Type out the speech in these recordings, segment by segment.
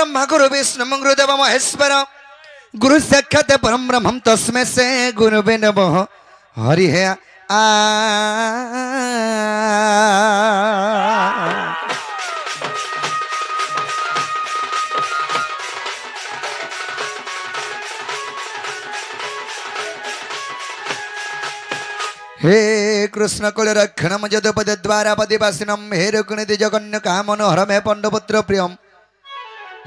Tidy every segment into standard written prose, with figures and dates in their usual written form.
ब्रह्मा गुरु विष्णु गुरुदेव महेश्वर गुरु साक्षात परम ब्रह्म तस्मै से गुरुवे नमः हरि है आ हे कृष्ण कुल रक्षणम जदपद द्वारा पदिवासिनम हे रुक्मिणी जगन्य कामनो हर मे पंडपुत्र प्रियम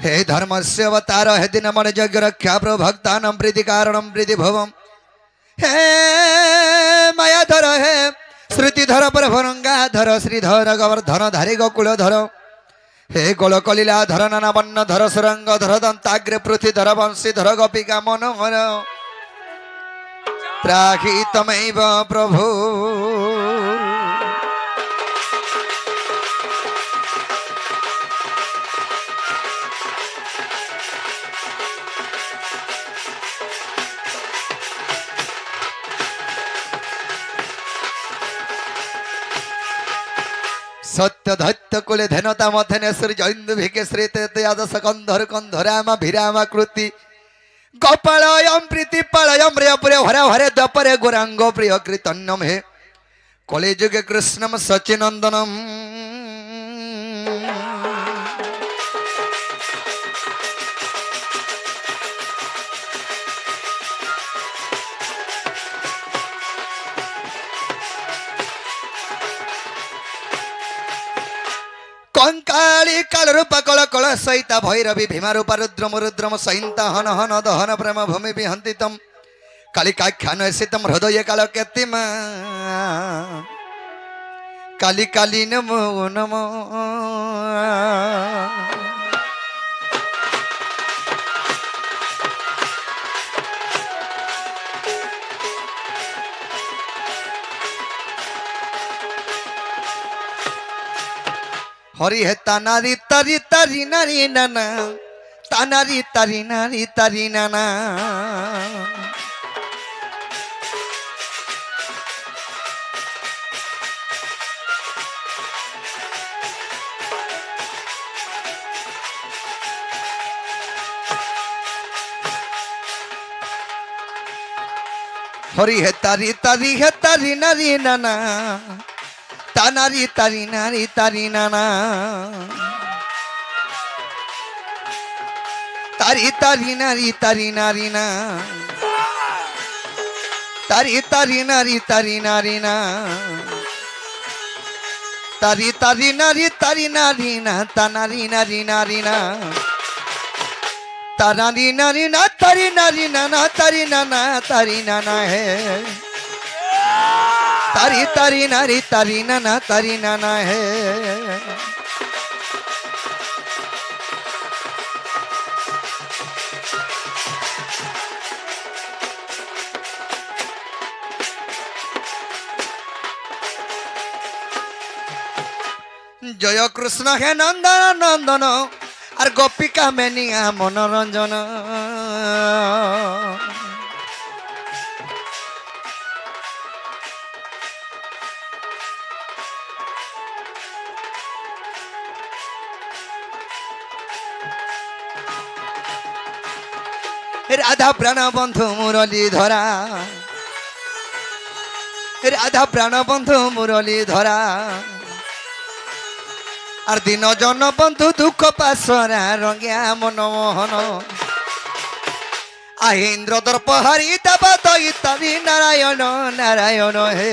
हे धर्मस्य अवतार हे दिनमण यज्ञ रक्षा प्रभक्तानम प्रीति कारणम प्रीति भवम हे मायाधर हे श्रुतिधर प्रभरंगाधर श्रीधर गोवर्धन धारी गोकुलधर हे गोल कलीलाधर नाना वन्नधर सुरंगधर दंताग्र पृथ्वीधर वंशीधर गोपिका मनोहर प्राहितमैव प्रभु सत्य धत्य कुले धनता मथने सूर्य इंदु भिके श्री तेजस कंधर कंधरामा भिरामा कृति गोपालयम प्रीति पालयम रे पुरे हरे हरे दपरे गुरांगो प्रिय कृतन्यम हे कलिजुगे कृष्णम सचिनंदनम कंकाली काल रूप कल कल सहिता भैरवी भीमा रूप रुद्रम रुद्रम सहिता हन हन दहन प्रेम भूमि विहंतितम कालिकाख्यान सितम हृदय काल केतिमा काली काली नमो नमो हरि है तानारी तारी तारी नारी नाना तानारी तारी नारी तारी नाना हरि है तारी नारी नाना तानारी तारी नारी तारी नाना तारी तारी नारी तारी नारी ना तारी तारी नारी तारी नारी ना तारी तारी नारी तारी नारी ना तानारी नारी नारी ना तानारी नारी ना तारी नारी ना ना तारी नाना तारी नाना है तारी तारी नारी तारी नाना है जय कृष्ण हे नंदन नंदन और गोपिका मेनिया मनोरंजन राधा प्राण बंधु मुरली धरा राधा प्राण बंधु मुरली धरा और दिन जन बंधु दुख पासरा रंगिया मनमोहन आहिंद्र दर्प हरि देव दैतारी नारायण नारायण हे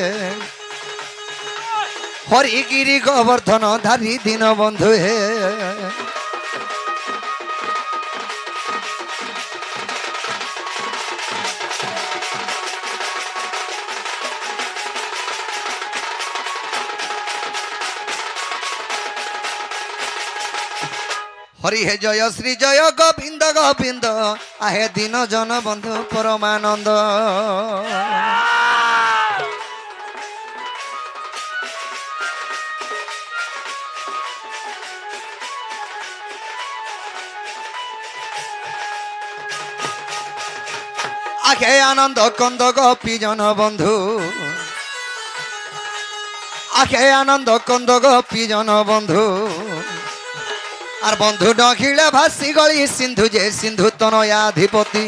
हरिगिरी गोवर्धन धारी दीन बंधु हे हरि हे जय श्री जय गोविंद गोविंद आहे दीन जन बंधु परमानंद आखे आनंद कंद गोपी जन बंधु आखे आनंद कंद गोपी जन बंधु আর বন্ধু নখিলা ভাসি গলি সিন্ধু যে সিন্ধু তনয়াধিপতি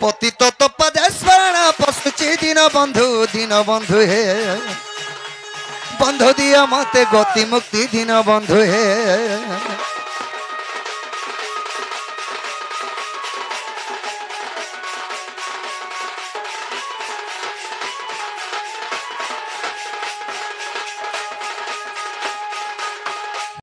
পতিত তপদেশ্বরণ পশুচি দিন বন্ধু হে বন্ধু দিয় মতে গতি মুক্তি দিন বন্ধু হে